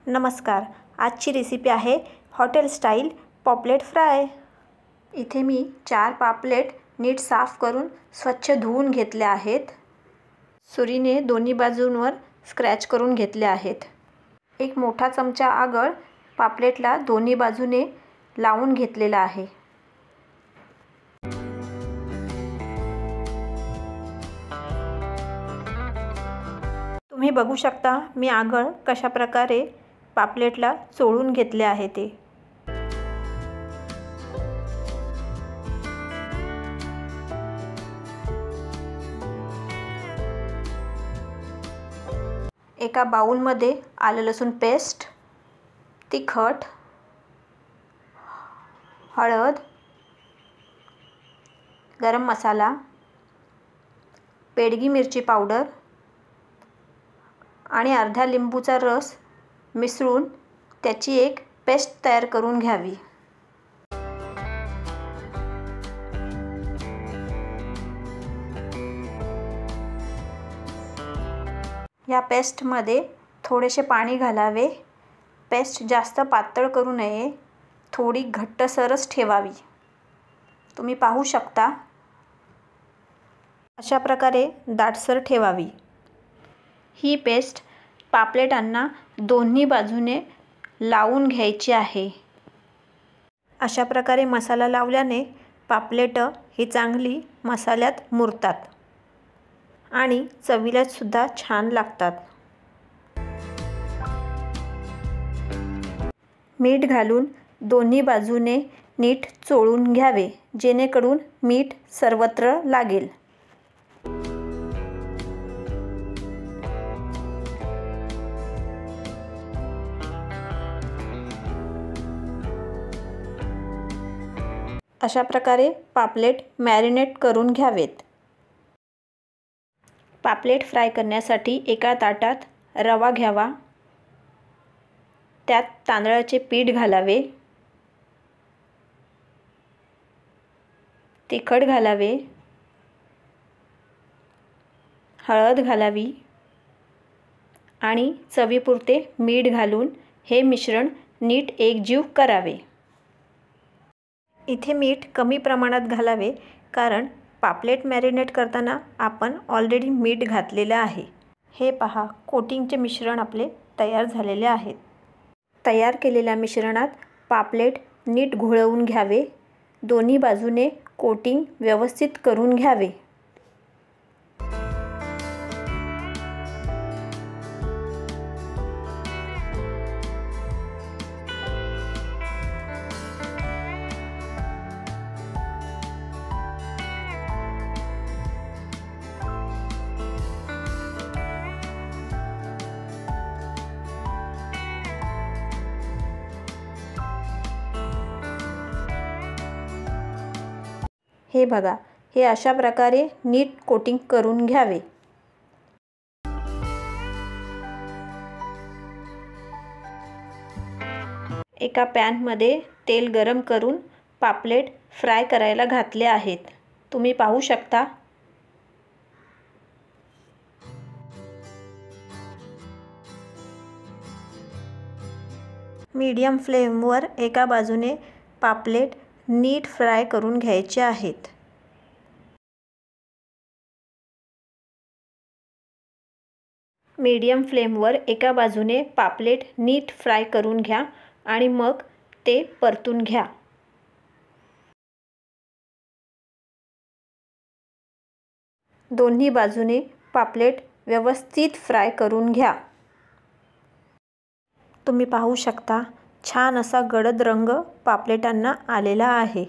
नमस्कार, आजची रेसिपी आहे हॉटेल स्टाईल पॉपलेट फ्राय। इथे मी 4 पापलेट नीट साफ करून स्वच्छ धुवून घेतले आहेत। सुरीने दोन्ही बाजूंवर स्क्रॅच करून घेतले आहेत। एक मोठा चमचा आगळ पापलेटला दोन्ही बाजूने लावून घेतलेला आहे। तुम्ही बघू शकता मी आगळ कशा प्रकारे पापलेटला चोळून घेतले आहे ते। एका बाउलमध्ये आलं लसूण पेस्ट, तिखट, हळद, गरम मसाला, पेडगी मिरची पावडर आणि अर्धा लिंबूचा रस मिसळून त्याची एक पेस्ट तयार करून घ्यावी। या पेस्टमध्ये थोडेसे पाणी घालावे। पेस्ट जास्त पातळ करू नये, थोडी घट्टसरच ठेवावी। तुम्ही पाहू शकता अशा प्रकारे दाटसर ठेवावी। ही पेस्ट पापलेटांना दोन्ही बाजूने लावून घ्यायची आहे। अशा प्रकारे मसाला लावल्याने पापलेट ही चांगली मसाल्यात मुरतात आणि चवीला सुद्धा छान लागतात। मीठ घालून दोन्ही बाजूने नीट चोळून घ्यावे, जेणेकरून मीठ सर्वत्र लागेल। अशा प्रकारे पापलेट मॅरिनेट करून घ्यावेत। पापलेट फ्राय करण्यासाठी एका ताटात रवा घ्यावा, त्यात तांदळाचे पीठ घालावे, तिखट घालावे, हळद घालावी आणि चवीपुरते मीठ घालून हे मिश्रण नीट एकजीव करावे। इथे मीठ कमी प्रमाणात घालावे, कारण पापलेट मॅरिनेट करताना आपण ऑलरेडी मीठ घातलेले आहे। हे पहा, कोटिंगचे मिश्रण आपले तयार झालेले आहे। तयार केलेल्या मिश्रणात पापलेट नीट घोळवून घ्यावे, दोन्ही बाजूने कोटिंग व्यवस्थित करून घ्यावे। हे बघा, हे अशा प्रकारे नीट कोटिंग करून घ्यावे। एका पॅनमध्ये तेल गरम करून पापलेट फ्राय करायला घातले आहेत। तुम्ही पाहू शकता मीडियम फ्लेमवर एका बाजूने पापलेट नीट फ्राय करून घ्यायचे आहेत। मीडियम फ्लेमवर एका बाजूने पापलेट नीट फ्राय करून घ्या आणि मग ते परतून घ्या। दोन्ही बाजूने पापलेट व्यवस्थित फ्राय करून घ्या। तुम्ही पाहू शकता छान असा गडद रंग पापलेटांना आलेला आहे।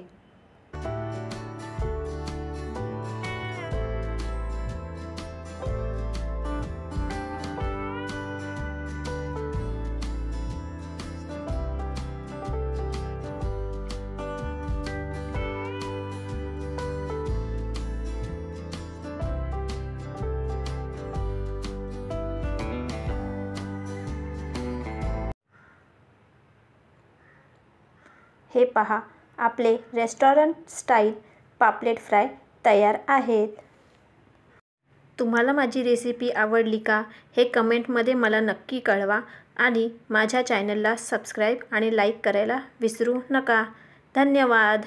हे पहा, आपले रेस्टॉरंट स्टाईल पापलेट फ्राय तयार आहेत। तुम्हाला माझी रेसिपी आवडली का हे कमेंटमध्ये मला नक्की कळवा आणि माझ्या चॅनलला सबस्क्राईब आणि लाईक करायला विसरू नका. धन्यवाद.